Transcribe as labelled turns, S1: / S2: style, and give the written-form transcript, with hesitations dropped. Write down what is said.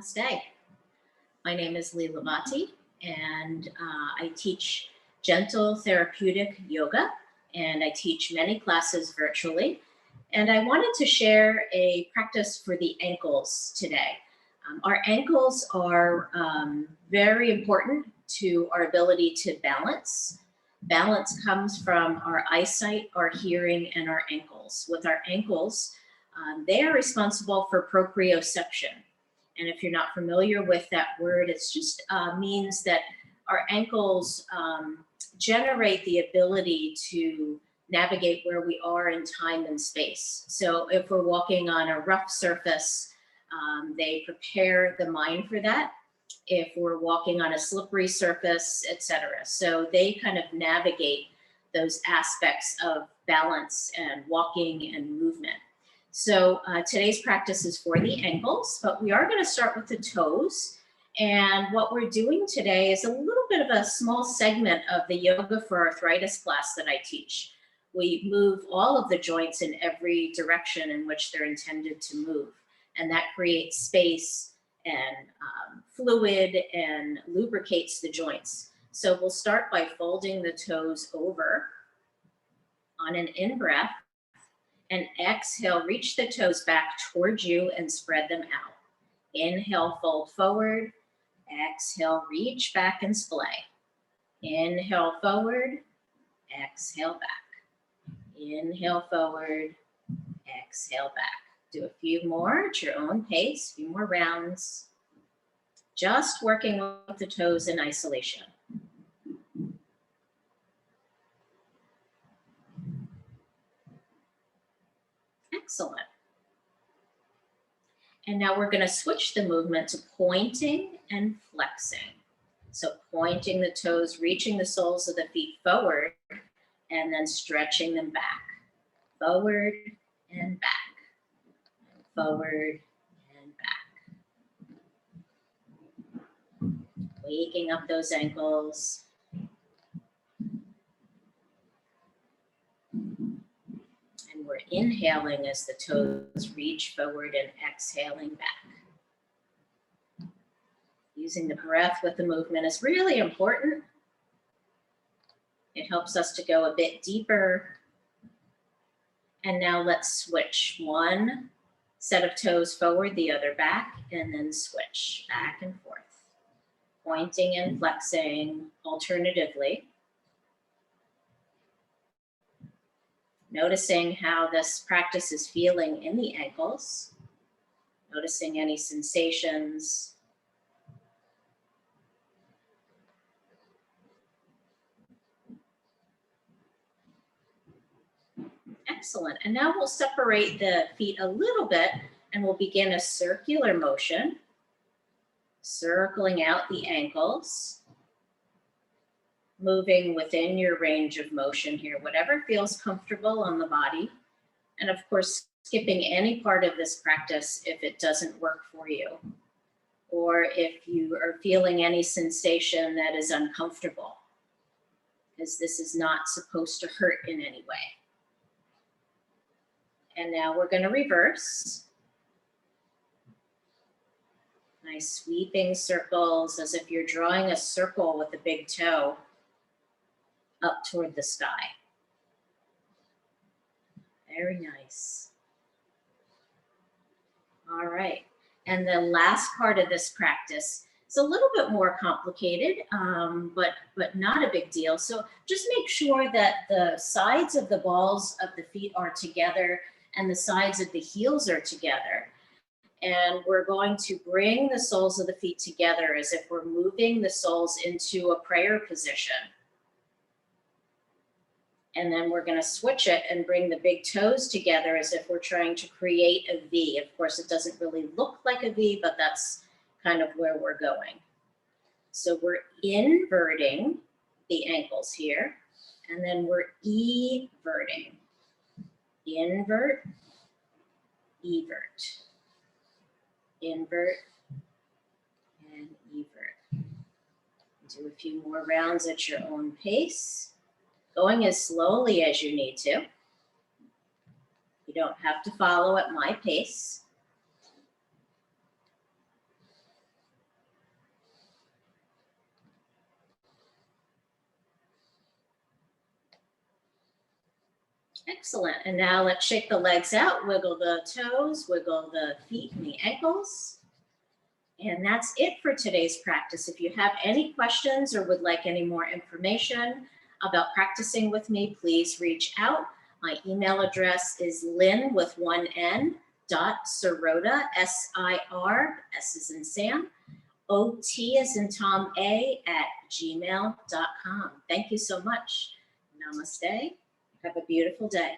S1: Namaste. My name is Lee Lavati, and I teach gentle therapeutic yoga, and I teach many classes virtually. And I wanted to share a practice for the ankles today. Our ankles are very important to our ability to balance. Balance comes from our eyesight, our hearing, and our ankles. With our ankles, they are responsible for proprioception. And if you're not familiar with that word, it just means that our ankles generate the ability to navigate where we are in time and space. So if we're walking on a rough surface, they prepare the mind for that. If we're walking on a slippery surface, etc. So they kind of navigate those aspects of balance and walking and movement. So today's practice is for the ankles, but we are going to start with the toes. And what we're doing today is a little bit of a small segment of the Yoga for Arthritis class that I teach. We move all of the joints in every direction in which they're intended to move. And that creates space and fluid and lubricates the joints. So we'll start by folding the toes over on an in-breath. And exhale, reach the toes back towards you and spread them out. Inhale, fold forward. Exhale, reach back and splay. Inhale, forward. Exhale, back. Inhale, forward. Exhale, back. Do a few more at your own pace, a few more rounds. Just working with the toes in isolation. Excellent. And now we're going to switch the movement to pointing and flexing. So pointing the toes, reaching the soles of the feet forward, and then stretching them back. Forward and back. Forward and back. Waking up those ankles. We're inhaling as the toes reach forward and exhaling back. Using the breath with the movement is really important. It helps us to go a bit deeper. And now let's switch. One set of toes forward, the other back, and then switch back and forth. Pointing and flexing alternatively. Noticing how this practice is feeling in the ankles. Noticing any sensations. Excellent. And now we'll separate the feet a little bit and we'll begin a circular motion. Circling out the ankles. Moving within your range of motion here, whatever feels comfortable on the body. And of course, skipping any part of this practice if it doesn't work for you, or if you are feeling any sensation that is uncomfortable, because this is not supposed to hurt in any way. And now we're going to reverse. Nice sweeping circles as if you're drawing a circle with a big toe up toward the sky. Very nice. All right. And the last part of this practice is a little bit more complicated, but not a big deal. So just make sure that the sides of the balls of the feet are together and the sides of the heels are together. And we're going to bring the soles of the feet together as if we're moving the soles into a prayer position. And then we're going to switch it and bring the big toes together as if we're trying to create a V. Of course, it doesn't really look like a V, but that's kind of where we're going. So we're inverting the ankles here, and then we're everting. Invert, evert. Invert, and evert. Do a few more rounds at your own pace. Going as slowly as you need to. You don't have to follow at my pace. Excellent. And now let's shake the legs out, wiggle the toes, wiggle the feet and the ankles. And that's it for today's practice. If you have any questions or would like any more information about practicing with me, please reach out. My email address is lynn with one N .sirota, S-I-R, S as in Sam, O-T as in Tom A @gmail.com. Thank you so much. Namaste. Have a beautiful day.